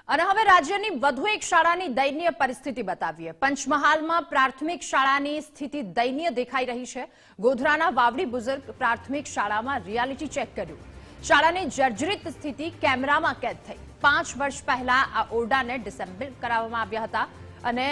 અને હવે રાજ્યની વધુ એક શાળાની દયનીય પરિસ્થિતિ બતાવીએ। પંચમહાલમાં પ્રાથમિક શાળાની સ્થિતિ દયનીય દેખાઈ રહી છે। ગોધરાના વાવડી બુઝુર્ગ પ્રાથમિક શાળામાં રિયાલિટી ચેક કર્યું। શાળાની જર્જરિત સ્થિતિ કેમેરામાં કેદ થઈ। 5 વર્ષ પહેલા આ ઓરડાને ડિસેમ્બલ કરાવવામાં આવ્યા હતા અને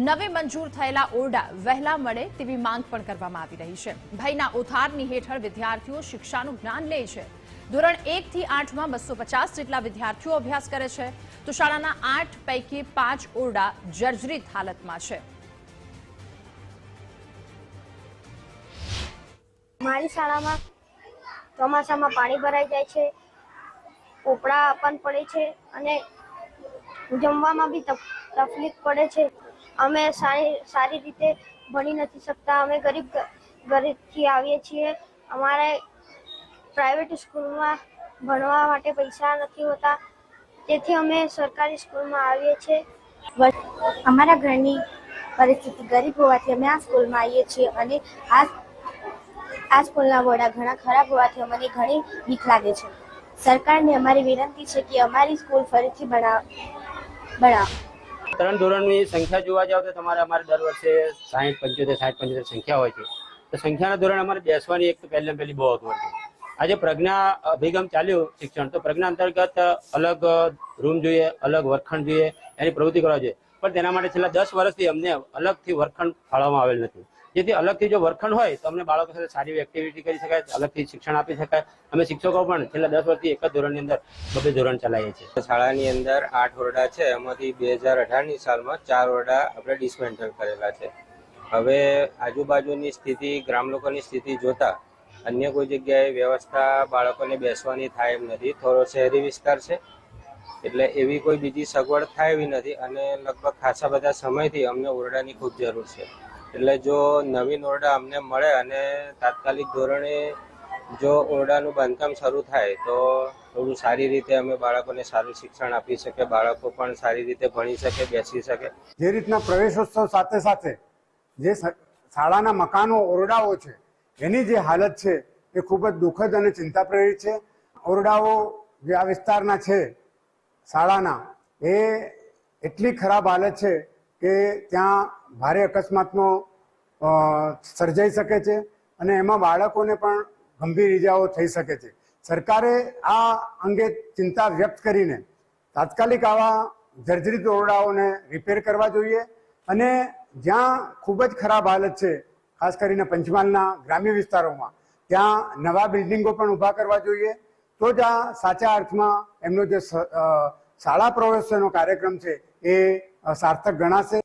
નવે મંજૂર થયેલા ઓરડા વહેલા મળે તેવી માંગ પણ કરવામાં આવી રહી છે। ભયના ઓથારની હેઠળ વિદ્યાર્થીઓ શિક્ષાનું જ્ઞાન લે છે। ધોરણ 1 થી 8 માં 250 જેટલા વિદ્યાર્થીઓ અભ્યાસ કરે છે, તો શાળાના 8 પૈકી 5 ઓરડા જર્જરિત હાલતમાં છે। મારી શાળામાં ચોમાસામાં પાણી ભરાઈ જાય છે, પોપડા પણ પડે છે અને જમવામાં બી તકલીફ પડે છે। અમે સારી રીતે ભણી નથી શકતા। અમે ગરીબથી આવીએ છીએ। અમારે પ્રાઇવેટ સ્કૂલમાં ભણવા માટે પૈસા નથી હોતા, તેથી અમે સરકારી સ્કૂલમાં આવીએ છીએ। અમારા ઘરની પરિસ્થિતિ ગરીબ હોવાથી અમે આ સ્કૂલમાં આવીએ છીએ અને આ સ્કૂલના બોર્ડા ઘણા ખરાબ હોવાથી અમને ઘણી બીક લાગે છે। સરકારને અમારી વિનંતી છે કે અમારી સ્કૂલ ફરીથી બનાવો। ત્રણ ધોરણની સંખ્યા જોવા જાવ તો અમારે દર વર્ષે 60-75 સંખ્યા હોય છે, તો સંખ્યાના ધોરણે અમારે બેસવાની એક તો પહેલી બહુ અગવડ છે। આજે પ્રજ્ઞા અભિગમ ચાલ્યું શિક્ષણ, તો પ્રજ્ઞા અંતર્ગત અલગ રૂમ જોઈએ, અલગ વર્ગખંડ જોઈએ, એની પ્રવૃત્તિ કરવા જોઈએ, પણ તેના માટે છેલ્લા 10 વર્ષથી અમને અલગથી વર્ગખંડ ફાળવવામાં આવેલ નથી। જેથી અલગથી જો વર્ગખંડ હોય તો અમને બાળકો સાથે સારી એક્ટિવિટી કરી શકાય, અલગથી શિક્ષણ આપી શકાય। અમે શિક્ષકો પણ છેલ્લા 10 વર્ષથી એક જ ધોરણની અંદર 2 ધોરણ ચલાવીએ છીએ। શાળાની અંદર 8 ઓરડા છે, એમાંથી 2018ની સાલમાં 4 ઓરડા આપણે ડિસમેન્ટલ કરેલા છે। હવે આજુબાજુની સ્થિતિ, ગ્રામ લોકોની સ્થિતિ જોતા અન્ય કોઈ જગ્યાએ વ્યવસ્થા બાળકોને બેસવાની થાય એમ નથી। થોડો શહેરી વિસ્તાર છે એટલે એવી કોઈ બીજી સગવડ થાય એવી નથી અને લગભગ ખાસા બધા સમયથી અમને ઓરડાની ખૂબ જરૂર છે। એટલે જો નવીન ઓરડા અમને મળે અને તાત્કાલિક ધોરણે જો ઓરડાનું બાંધકામ શરૂ થાય તો થોડું સારી રીતે અમે બાળકોને સારું શિક્ષણ આપી શકીએ, બાળકો પણ સારી રીતે ભણી શકે, બેસી શકે। જે રીતના પ્રવેશોત્સવ સાથે સાથે જે શાળાના મકાનો, ઓરડાઓ છે, એની જે હાલત છે એ ખૂબ જ દુઃખદ અને ચિંતા પ્રેરિત છે। ઓરડાઓ જે આ વિસ્તારના છે શાળાના, એ એટલી ખરાબ હાલત છે કે ત્યાં ભારે અકસ્માતનો સર્જાઈ શકે છે અને એમાં બાળકોને પણ ગંભીર ઈજાઓ થઈ શકે છે। સરકારે આ અંગે ચિંતા વ્યક્ત કરીને તાત્કાલિક આવા જર્જરિત ઓરડાઓને રિપેર કરવા જોઈએ અને જ્યાં ખૂબ જ ખરાબ હાલત છે, ખાસ કરીને પંચમહાલના ગ્રામ્ય વિસ્તારોમાં, ત્યાં નવા બિલ્ડિંગો પણ ઊભા કરવા જોઈએ। તો જ આ સાચા અર્થમાં એમનો જે શાળા પ્રવેશનો કાર્યક્રમ છે એ સાર્થક ગણાશે।